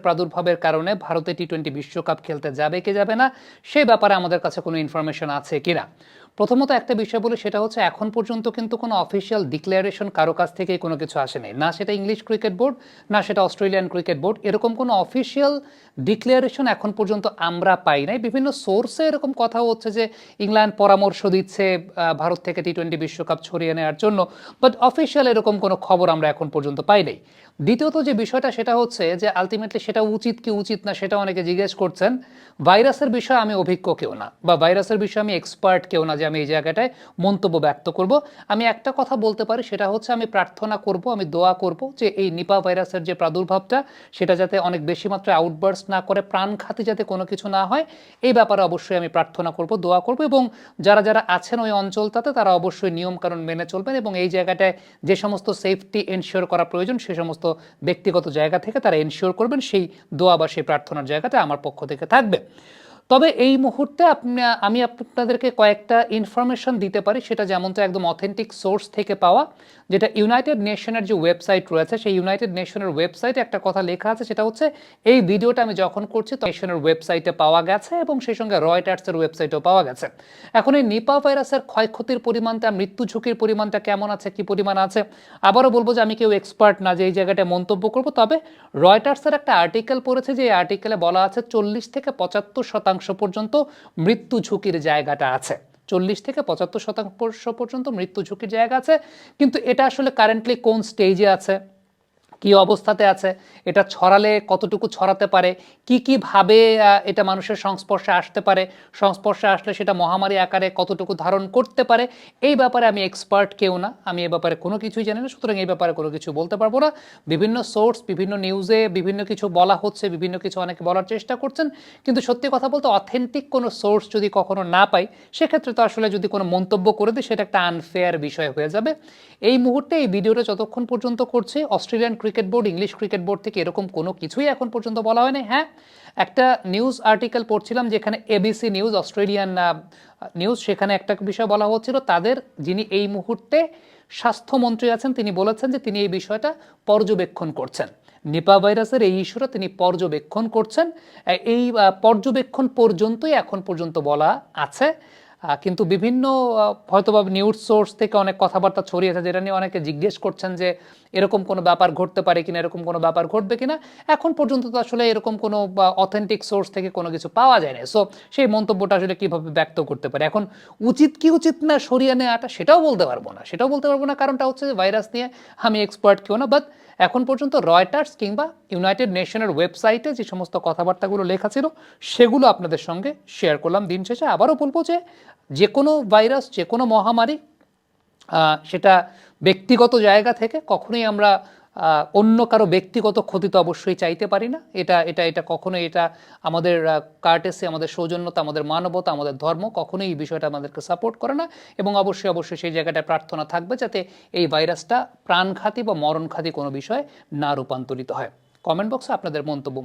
প্রাদুর্ভাবের কারণে ভারতে টি-20 বিশ্বকাপ খেলতে যাবে কি যাবে না সেই ব্যাপারে আমাদের কাছে কোনো ইনফরমেশন আছে কিনা। প্রথমত একটা বিষয় বলি, সেটা হচ্ছে এখন পর্যন্ত কিন্তু কোনো অফিসিয়াল ডিক্লারেশন কারো কাছ থেকেই কোনো কিছু আসেনি, না সেটা ইংলিশ ক্রিকেট বোর্ড না সেটা অস্ট্রেলিয়ান ক্রিকেট বোর্ড, এরকম কোনো অফিসিয়াল ডিক্লারেশন এখন পর্যন্ত আমরা পাই নাই। বিভিন্ন সোর্সে এরকম কথা হচ্ছে যে ইংল্যান্ড পরামর্শ দিচ্ছে ভারত থেকে টি-20 বিশ্বকাপ ছড়িয়ে নেওয়ার জন্য, বাট অফিসিয়াল এরকম কোনো খবর আমরা এখন পর্যন্ত পাই নাই। দ্বিতীয়ত যে বিষয়টা সেটা হচ্ছে যে আলটিমেটলি সেটা উচিত কি উচিত না সেটা অনেকে জিজ্ঞেস করছেন। ভাইরাসের বিষয়ে আমি অভিজ্ঞ কেউ না, বা ভাইরাসের বিষয়ে আমি এক্সপার্ট কেউ না যে আমি এই জায়গাটায় মন্তব্য ব্যক্ত করব। আমি একটা কথা বলতে পারি, সেটা হচ্ছে আমি প্রার্থনা করব, আমি দোয়া করব যে এই নিপা ভাইরাসের যে প্রাদুর্ভাবটা সেটা যাতে অনেক বেশি মাত্রায় আউটবার্স্ট না করে, প্রাণঘাতী যাতে কোনো কিছু না হয়, এই ব্যাপারে অবশ্যই আমি প্রার্থনা করব, দোয়া করব। এবং যারা যারা আছেন ওই অঞ্চলটাতে তারা অবশ্যই নিয়মকানুন মেনে চলবেন এবং এই জায়গাটায় যে সমস্ত সেফটি এনশিওর করা প্রয়োজন সে সমস্ত ব্যক্তিগত জায়গা থেকে তারা এনশিওর করবেন, সেই দোয়া বা সেই প্রার্থনার জায়গাটা আমার পক্ষ থেকে থাকবে। তবে এই মুহূর্তে আমি আপনাদেরকে কয়েকটা ইনফরমেশন দিতে পারি, সেটা যেমনটা একদম অথেন্টিক সোর্স থেকে পাওয়া, যেটা ইউনাইটেড নেশনের যে ওয়েবসাইট রয়েছে সেই ইউনাইটেড নেশনের ওয়েবসাইটে একটা কথা লেখা আছে, সেটা হচ্ছে এই ভিডিওটা আমি যখন করছি তো নেশনের ওয়েবসাইটে পাওয়া গেছে এবং সেই সঙ্গে রয়টার্সের ওয়েবসাইটেও পাওয়া গেছে। এখন এই নিপা ভাইরাসের ক্ষয়ক্ষতির পরিমাণটা, মৃত্যু ঝুঁকির পরিমাণটা কেমন আছে, কি পরিমাণ আছে, আবারও বলবো যে আমি কেউ এক্সপার্ট না যে এই জায়গাটায় মন্তব্য করব। তবে রয়টার্সের একটা আর্টিকেল পড়েছে, যে এই আর্টিকেলে বলা আছে 40 থেকে 75% পর্যন্ত মৃত্যু ঝুঁকির জায়গাটা আছে, 40 থেকে 75% পর্যন্ত মৃত্যু ঝুঁকির জায়গা আছে। কিন্তু এটা আসলে কারেন্টলি কোন স্টেজে আছে, কি অবস্থাতে আছে, এটা ছড়ালে কতটুকু ছড়াতে পারে, কি কি ভাবে এটা মানুষের সংস্পর্শে আসতে পারে, সংস্পর্শে আসলে সেটা মহামারী আকারে কতটুকু ধারণ করতে পারে, এই ব্যাপারে আমি এক্সপার্ট কেউ না, আমি এ ব্যাপারে কোনো কিছুই জানি না, সুতরাং এই ব্যাপারে কোনো কিছু বলতে পারবো না। বিভিন্ন সোর্স, বিভিন্ন নিউজে বিভিন্ন কিছু বলা হচ্ছে, বিভিন্ন কিছু অনেকে বলার চেষ্টা করছেন, কিন্তু সত্যি কথা বলতে অথেন্টিক কোনো সোর্স যদি কখনো না পাই, সেক্ষেত্রে তো আসলে যদি কোনো মন্তব্য করে দিই সেটা একটা আনফেয়ার বিষয় হয়ে যাবে। এই মুহূর্তে এই ভিডিওটা যতক্ষণ পর্যন্ত করছি Australian cricket board, English cricket board থেকে এরকম কোনো কিছুই এখন পর্যন্ত বলা হয়নি। হ্যাঁ, একটা নিউজ আর্টিকেল পড়ছিলাম যেখানে এবিসি নিউজ, অস্ট্রেলিয়ান নিউজ, সেখানে একটা বিষয় বলা হচ্ছিল, তাদের যিনি এই মুহূর্তে স্বাস্থ্যমন্ত্রী আছেন তিনি বলেছেন যে তিনি এই বিষয়টা পর্যবেক্ষণ করছেন, নিপা ভাইরাসের এই ইস্যুটা তিনি পর্যবেক্ষণ করছেন। এই পর্যবেক্ষণ পর্যন্তই এখন পর্যন্ত বলা আছে। কিন্তু বিভিন্ন হয়তোবা নিউজ সোর্স থেকে অনেক কথাবার্তা ছড়িয়েছে, যেটা নিয়ে অনেকে জিজ্ঞেস করছেন যে এরকম কোনো ব্যাপার ঘটতে পারে কিনা, এরকম কোনো ব্যাপার ঘটবে কিনা। এখন পর্যন্ত তো আসলে এরকম কোনো অথেন্টিক সোর্স থেকে কোনো কিছু পাওয়া যায় না, সো সেই মন্তব্যটা আসলে কিভাবে ব্যক্ত করতে পারে। এখন উচিত কি উচিত না সরিয়ে নেওয়াটা সেটাও বলতে পারবো না, কারণটা হচ্ছে যে ভাইরাস নিয়ে আমি এক্সপার্ট কেউ না। বাট এখন পর্যন্ত রয়টার্স কিংবা ইউনাইটেড নেশনের ওয়েবসাইটে যে সমস্ত কথাবার্তাগুলো লেখা ছিল সেগুলো আপনাদের সঙ্গে শেয়ার করলাম। দিন শেষে আবারও বলবো যে কোনো ভাইরাস, যে কোনো মহামারী, সেটা ব্যক্তিগত জায়গা থেকে কখনোই আমরা অন্য কারো ব্যক্তিগত ক্ষতি তো অবশ্যই চাইতে পারি না। এটা কখনোই, এটা আমাদের কার্টেসি, আমাদের সৌজন্যতা, আমাদের মানবতা, আমাদের ধর্ম কখনোই এই বিষয়টা আমাদেরকে সাপোর্ট করে না। এবং অবশ্যই সেই জায়গাটায় প্রার্থনা থাকবে যাতে এই ভাইরাসটা প্রাণঘাতী বা মরণঘাতী কোনো বিষয়ে না রূপান্তরিত হয়। কমেন্ট বক্সে আপনাদের মন্তব্য